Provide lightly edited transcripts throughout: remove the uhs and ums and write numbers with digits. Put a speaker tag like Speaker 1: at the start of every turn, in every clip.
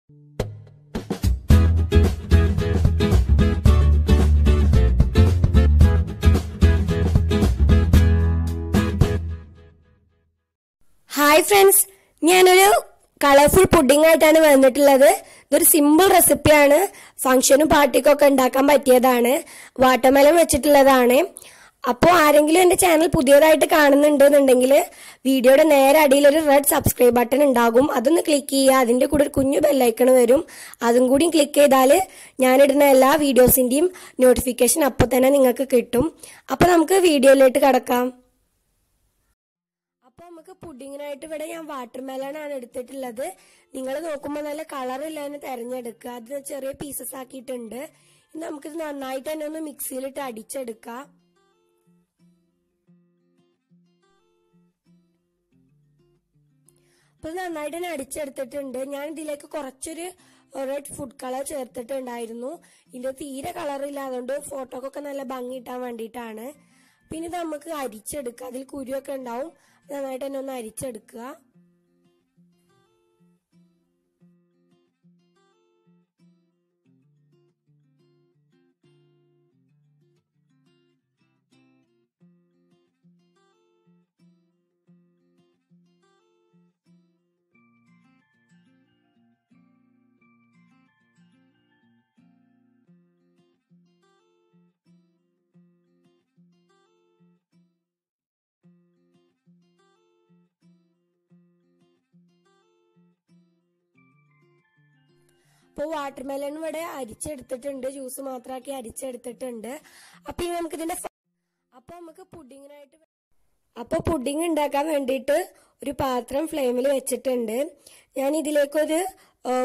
Speaker 1: Hi friends, ഞാനൊരു colourful pudding ആയിട്ടാണ് വന്നിട്ടുള്ളത്. ഇതൊരു സിമ്പിൾ റെസിപ്പിയാണ്. ഫംഗ്ഷനും പാർട്ടിക്കൊക്കെ ഉണ്ടാക്കാൻ പറ്റിയതാണ്. വാട്ടർമെലൺ വെച്ചിട്ടുള്ളതാണ്. അപ്പോൾ ആരെങ്കിലും എന്റെ ചാനൽ പുതിയതായിട്ട് കാണുന്നുണ്ടെന്നുണ്ടെങ്കിൽ വീഡിയോയുടെ നേരെ അടിയിൽ ഒരു റെഡ് സബ്സ്ക്രൈബ് ബട്ടൺ ഉണ്ടാകും. അതൊന്ന് ക്ലിക്ക് ചെയ്യുക. അതിന്റെ കൂടെ ഒരു കുഞ്ഞു ബെല്ലൈക്കൺ വരും. അതും കൂടി ക്ലിക്ക് ചെയ്താൽ ഞാനിടുന്ന എല്ലാ വീഡിയോസിന്റെയും നോട്ടിഫിക്കേഷൻ അപ്പോൾ തന്നെ നിങ്ങൾക്ക് കിട്ടും. അപ്പോൾ നമുക്ക് വീഡിയോയിലേക്ക് കടക്കാം. അപ്പൊ നമുക്ക് പുഡിങ്ങിനായിട്ട് ഇവിടെ ഞാൻ വാട്ടർമെലൺ ആണ് എടുത്തിട്ടുള്ളത്. നിങ്ങൾ നോക്കുമ്പോൾ നല്ല കളറില്ലാന്ന് തെരഞ്ഞെടുക്കുക. അത് ചെറിയ പീസസ് ആക്കിയിട്ടുണ്ട്. ഇനി നമുക്കിത് നന്നായിട്ട് തന്നെ ഒന്ന് മിക്സിയിലിട്ട് അടിച്ചെടുക്കാം. അപ്പൊ നന്നായിട്ട് തന്നെ അടിച്ചെടുത്തിട്ടുണ്ട്. ഞാൻ ഇതിലേക്ക് കുറച്ചൊരു റെഡ് ഫുഡ് കളർ ചേർത്തിട്ടുണ്ടായിരുന്നു. ഇതിന്റെ തീരെ കളറില്ല, അതുകൊണ്ട് ഫോട്ടോക്കൊക്കെ നല്ല ഭംഗി കിട്ടാൻ വേണ്ടിയിട്ടാണ്. പിന്നെ ഇത് നമുക്ക് അരിച്ചെടുക്കുക. അതിൽ കുരുവൊക്കെ ഉണ്ടാവും. നന്നായിട്ട് തന്നെ ഒന്ന് അരിച്ചെടുക്കുക. അപ്പോൾ വാട്ടർമെലൺ ഇവിടെ അരിച്ചെടുത്തിട്ടുണ്ട്. ജ്യൂസ് മാത്രമാക്കി അരിച്ചെടുത്തിട്ടുണ്ട്. അപ്പൊ ഇനി നമുക്ക് ഇതിന്റെ പുഡിംഗ് ഉണ്ടാക്കാൻ വേണ്ടിയിട്ട് ഒരു പാത്രം ഫ്ലെയിമിൽ വെച്ചിട്ടുണ്ട്. ഞാൻ ഇതിലേക്കൊരു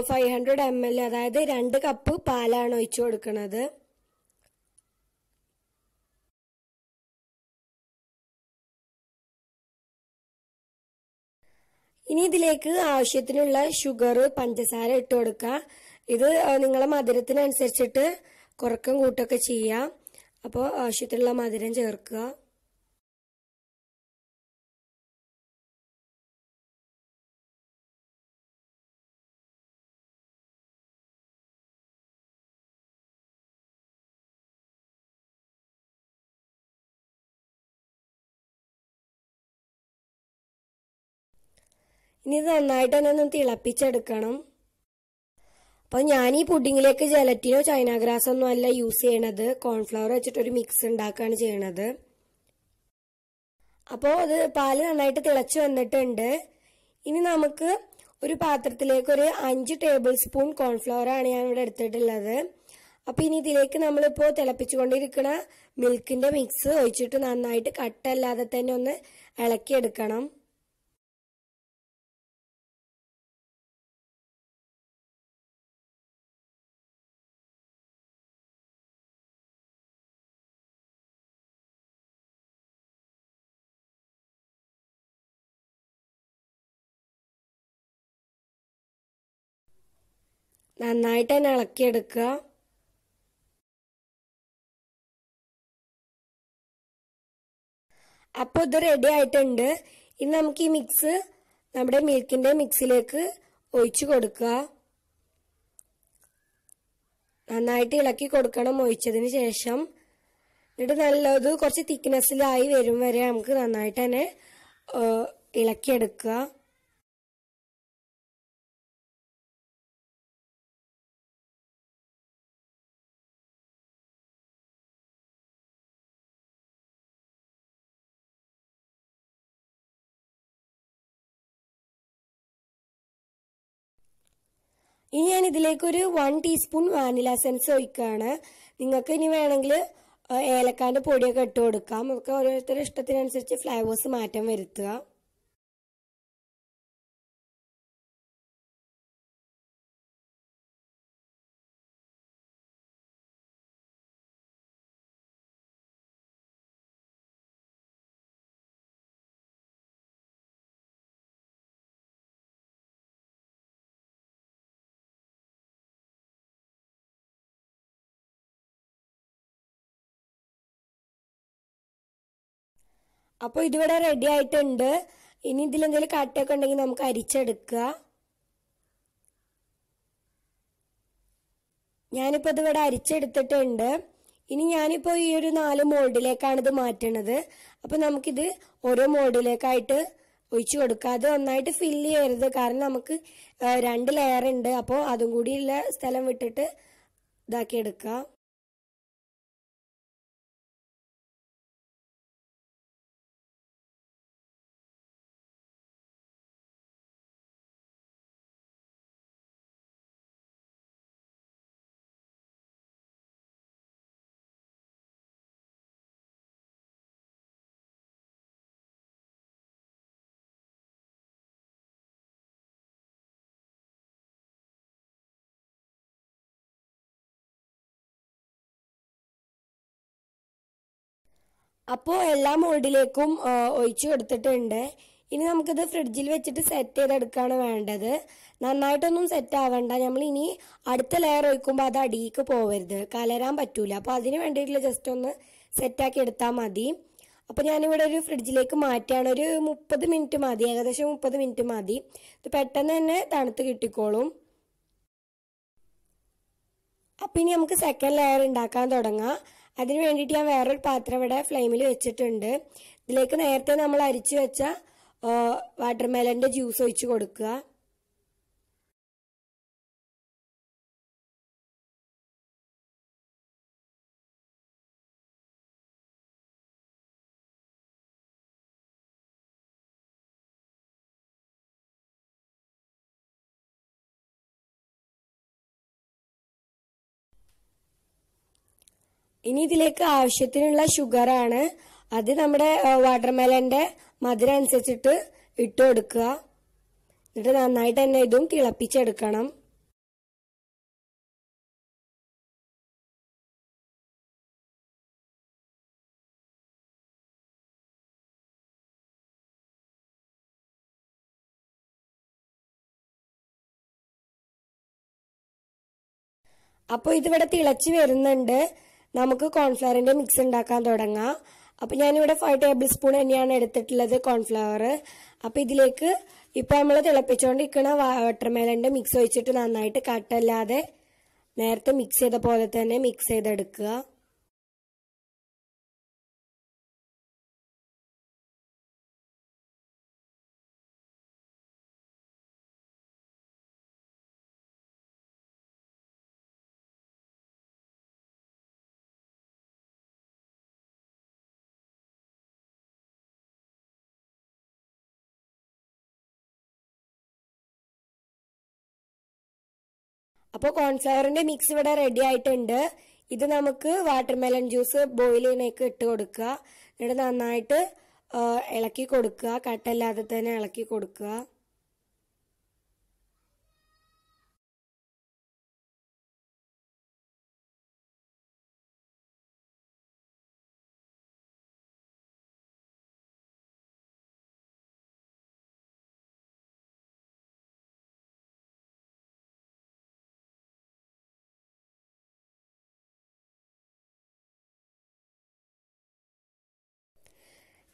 Speaker 1: 500 ml, അതായത് 2 കപ്പ് പാലാണ് ഒഴിച്ചു കൊടുക്കുന്നത്. ഇനി ഇതിലേക്ക് ആവശ്യത്തിനുള്ള ഷുഗർ, പഞ്ചസാര ഇട്ട് കൊടുക്കുക. ഇത് നിങ്ങളെ മധുരത്തിനനുസരിച്ചിട്ട് കുറക്കം കൂട്ടൊക്കെ ചെയ്യാം. അപ്പോൾ ആവശ്യത്തിനുള്ള മധുരം ചേർക്കുക. ഇനി ഇത് നന്നായിട്ട് തന്നെ ഒന്ന് തിളപ്പിച്ചെടുക്കണം. അപ്പൊ ഞാൻ ഈ പുഡിങ്ങിലേക്ക് ജലറ്റിനോ ചൈന ഗ്രാസ് ഒന്നും അല്ല യൂസ് ചെയ്യണത്. കോൺഫ്ലവർ വെച്ചിട്ടൊരു മിക്സ് ഉണ്ടാക്കുകയാണ് ചെയ്യണത്. അപ്പോൾ അത് പാല് നന്നായിട്ട് തിളച്ചു വന്നിട്ടുണ്ട്. ഇനി നമുക്ക് ഒരു പാത്രത്തിലേക്ക് ഒരു 5 ടേബിൾ സ്പൂൺ കോൺഫ്ലവർ ആണ് ഞാൻ ഇവിടെ എടുത്തിട്ടുള്ളത്. അപ്പൊ ഇനി ഇതിലേക്ക് നമ്മളിപ്പോ തിളപ്പിച്ചുകൊണ്ടിരിക്കുന്ന മിൽക്കിന്റെ മിക്സ് ഒഴിച്ചിട്ട് നന്നായിട്ട് കട്ടല്ലാതെ തന്നെ ഒന്ന് ഇളക്കിയെടുക്കണം. നന്നായിട്ട് തന്നെ ഇളക്കിയെടുക്കുക. അപ്പോൾ ഇത് റെഡി ആയിട്ടുണ്ട്. ഇനി നമുക്ക് ഈ മിക്സ് നമ്മുടെ മിൽക്കിന്റെ മിക്സിലേക്ക് ഒഴിച്ചു കൊടുക്കുക. നന്നായിട്ട് ഇളക്കി കൊടുക്കണം ഒഴിച്ചതിന് ശേഷം. എന്നിട്ട് നല്ലത് കുറച്ച് തിക്നെസ്സിലായി വരും വരെ നമുക്ക് നന്നായിട്ട് തന്നെ ഇളക്കിയെടുക്കുക. ഇനി ഞാൻ ഇതിലേക്ക് ഒരു 1 ടീസ്പൂൺ വാനില എസൻസ് ഒഴിക്കുകയാണ്. നിങ്ങൾക്ക് ഇനി വേണമെങ്കിൽ ഏലക്കാന്റെ പൊടിയൊക്കെ ഇട്ട് കൊടുക്കാം. നമുക്ക് ഓരോരുത്തരുടെ ഇഷ്ടത്തിനനുസരിച്ച് ഫ്ലേവേഴ്സ് മാറ്റം വരുത്തുക. അപ്പോൾ ഇതിവിടെ റെഡി ആയിട്ടുണ്ട്. ഇനി ഇതിലെന്തെങ്കിലും കട്ടയൊക്കെ ഉണ്ടെങ്കിൽ നമുക്ക് അരിച്ചെടുക്കുക. ഞാനിപ്പോ ഇത് ഇവിടെ അരിച്ചെടുത്തിട്ടുണ്ട്. ഇനി ഞാനിപ്പോ ഈ ഒരു 4 മോൾഡിലേക്കാണ് ഇത് മാറ്റണത്. അപ്പൊ നമുക്കിത് ഓരോ മോൾഡിലേക്കായിട്ട് ഒഴിച്ചു കൊടുക്കാതെ ഒന്നായിട്ട് ഫില്ല് ചെയ്യരുത്. കാരണം നമുക്ക് 2 ലെയർ ഉണ്ട്. അപ്പോൾ അതും കൂടിയുള്ള സ്ഥലം വിട്ടിട്ട് ഇതാക്കി എടുക്കാം. അപ്പോൾ എല്ലാ മോൾഡിലേക്കും ഒഴിച്ചു കൊടുത്തിട്ടുണ്ട്. ഇനി നമുക്കിത് ഫ്രിഡ്ജിൽ വെച്ചിട്ട് സെറ്റ് ചെയ്തെടുക്കുകയാണ് വേണ്ടത്. നന്നായിട്ടൊന്നും സെറ്റ് ആവണ്ട. നമ്മൾ ഇനി അടുത്ത ലെയർ ഒഴിക്കുമ്പോൾ അത് അടിയിലേക്ക് പോവരുത്, കലരാൻ പറ്റൂല. അപ്പോൾ അതിന് വേണ്ടിയിട്ടുള്ള ജസ്റ്റ് ഒന്ന് സെറ്റാക്കി എടുത്താൽ മതി. അപ്പോൾ ഞാനിവിടെ ഒരു ഫ്രിഡ്ജിലേക്ക് മാറ്റിയാണ്. ഒരു 30 മിനിറ്റ് മതി, ഏകദേശം 30 മിനിറ്റ് മതി. ഇത് പെട്ടെന്ന് തന്നെ തണുത്ത് കിട്ടിക്കോളും. അപ്പം ഇനി നമുക്ക് സെക്കൻഡ് ലെയർ ഉണ്ടാക്കാൻ തുടങ്ങാം. അതിന് വേണ്ടിയിട്ട് ഞാൻ വേറൊരു പാത്രം ഇവിടെ ഫ്ലെയിമിൽ വെച്ചിട്ടുണ്ട്. ഇതിലേക്ക് നേരത്തെ നമ്മൾ അരിച്ചു വെച്ച വാട്ടർമെലന്റെ ജ്യൂസ് ഒഴിച്ചു കൊടുക്കുക. ഇനി ഇതിലേക്ക് ആവശ്യത്തിനുള്ള ഷുഗറാണ്. അത് നമ്മുടെ വാട്ടർമെലന്റെ മധുരം അനുസരിച്ചിട്ട് ഇട്ട് കൊടുക്കുക. എന്നിട്ട് നന്നായിട്ട് തന്നെ ഇതും തിളപ്പിച്ചെടുക്കണം. അപ്പോൾ ഇതിവിടെ തിളച്ച് വരുന്നുണ്ട്. നമുക്ക് കോൺഫ്ലവറിന്റെ മിക്സ് ഉണ്ടാക്കാൻ തുടങ്ങാം. അപ്പൊ ഞാനിവിടെ 5 ടേബിൾ സ്പൂൺ തന്നെയാണ് എടുത്തിട്ടുള്ളത് കോൺഫ്ലവർ. അപ്പൊ ഇതിലേക്ക് ഇപ്പൊ നമ്മൾ തിളപ്പിച്ചുകൊണ്ടിരിക്കുന്ന വാട്ടർമെലന്റെ മിക്സ് ഒഴിച്ചിട്ട് നന്നായിട്ട് കട്ടല്ലാതെ നേരത്തെ മിക്സ് ചെയ്ത പോലെ തന്നെ മിക്സ് ചെയ്തെടുക്കുക. അപ്പോൾ കോൺഫ്ലവറിന്റെ മിക്സ് ഇവിടെ റെഡി ആയിട്ടുണ്ട്. ഇത് നമുക്ക് വാട്ടർമെലൺ ജ്യൂസ് ബോയിൽ ചെയ്യുന്നേക്ക് ഇട്ട് കൊടുക്കുക. എന്നിട്ട് നന്നായിട്ട് ഇളക്കി കൊടുക്കുക, കട്ടല്ലാതെ തന്നെ ഇളക്കി കൊടുക്കുക.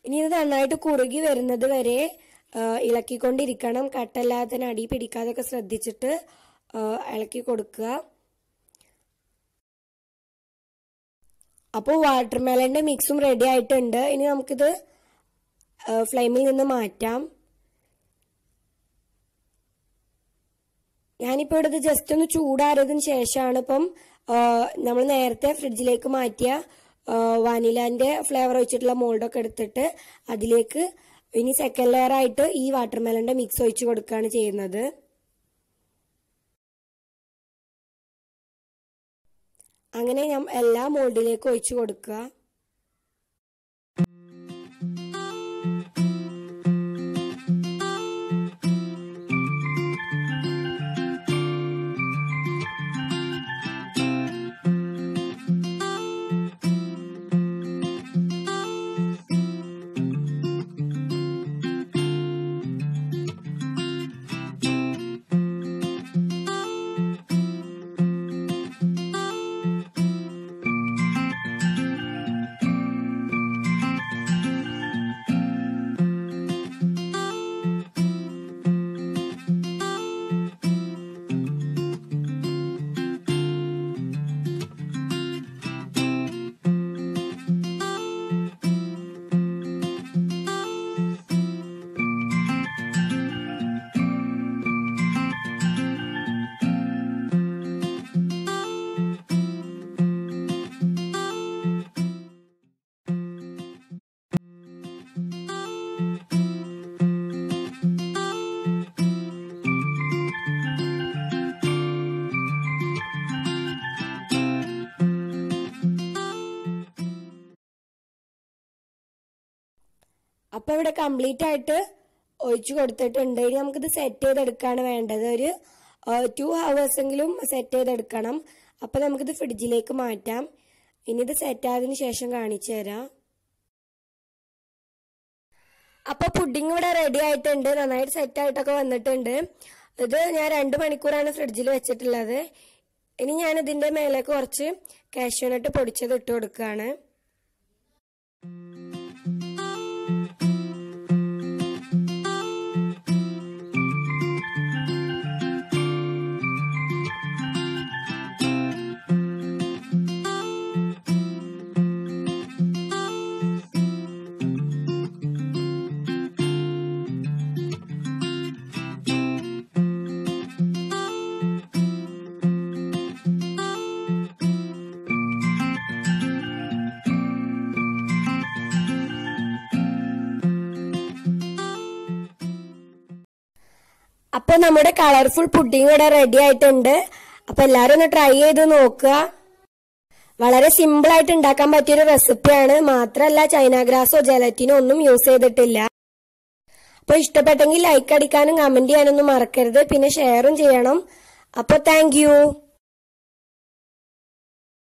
Speaker 1: ഇനി ഇത് നന്നായിട്ട് കുറുകി വരുന്നത് വരെ ഇളക്കിക്കൊണ്ടിരിക്കണം. കട്ടല്ലാതെ തന്നെ അടി പിടിക്കാതൊക്കെ ശ്രദ്ധിച്ചിട്ട് ഇളക്കി കൊടുക്കുക. അപ്പോൾ വാട്ടർമെലന്റെ മിക്സും റെഡി ആയിട്ടുണ്ട്. ഇനി നമുക്കിത് ഫ്ലെയിമിൽ നിന്ന് മാറ്റാം. ഞാനിപ്പോൾ ഇവിടെ ജസ്റ്റ് ഒന്ന് ചൂടാറിയതിന് ശേഷമാണ് ഇപ്പം നമ്മൾ നേരത്തെ ഫ്രിഡ്ജിലേക്ക് മാറ്റിയ വാനിലാന്റെ ഫ്ലേവർ ഒഴിച്ചിട്ടുള്ള മോൾഡൊക്കെ എടുത്തിട്ട് അതിലേക്ക് ഇനി സെക്കൻഡ് ലെയർ ആയിട്ട് ഈ വാട്ടർമെലന്റെ മിക്സ് ഒഴിച്ചു കൊടുക്കുകയാണ് ചെയ്യുന്നത്. അങ്ങനെ ഞാൻ എല്ലാ മോൾഡിലേക്കും ഒഴിച്ചു കൊടുക്കുക. അപ്പൊ ഇവിടെ കംപ്ലീറ്റ് ആയിട്ട് ഒഴിച്ചു കൊടുത്തിട്ടുണ്ട്. ഇനി നമുക്കിത് സെറ്റ് ചെയ്തെടുക്കാണ് വേണ്ടത്. ഒരു 2 hours എങ്കിലും സെറ്റ് ചെയ്തെടുക്കണം. അപ്പൊ നമുക്കിത് ഫ്രിഡ്ജിലേക്ക് മാറ്റാം. ഇനി ഇത് സെറ്റ് ആയതിനു ശേഷം കാണിച്ചു തരാം. അപ്പൊ പുഡിംഗ് ഇവിടെ റെഡി ആയിട്ടുണ്ട്. നന്നായിട്ട് സെറ്റ് ആയിട്ടൊക്കെ വന്നിട്ടുണ്ട്. ഇത് ഞാൻ 2 മണിക്കൂറാണ് ഫ്രിഡ്ജിൽ വെച്ചിട്ടുള്ളത്. ഇനി ഞാൻ ഇതിന്റെ മേലേക്ക് കുറച്ച് കാഷ്യൂ നട്ട് പൊടിച്ചത് ഇട്ട് കൊടുക്കുകയാണ്. അപ്പൊ നമ്മുടെ കളർഫുൾ പുഡിംഗ് ഇവിടെ റെഡി ആയിട്ടുണ്ട്. അപ്പൊ എല്ലാരും ഒന്ന് ട്രൈ ചെയ്ത് നോക്കുക. വളരെ സിമ്പിൾ ആയിട്ട് ഉണ്ടാക്കാൻ പറ്റിയൊരു റെസിപ്പിയാണ്. മാത്രമല്ല ചൈന ഗ്രാസോ ജലറ്റിനോ ഒന്നും യൂസ് ചെയ്തിട്ടില്ല. അപ്പൊ ഇഷ്ടപ്പെട്ടെങ്കിൽ ലൈക്ക് അടിക്കാനും കമന്റ് ചെയ്യാനൊന്നും മറക്കരുത്. പിന്നെ ഷെയറും ചെയ്യണം. അപ്പൊ താങ്ക് യു.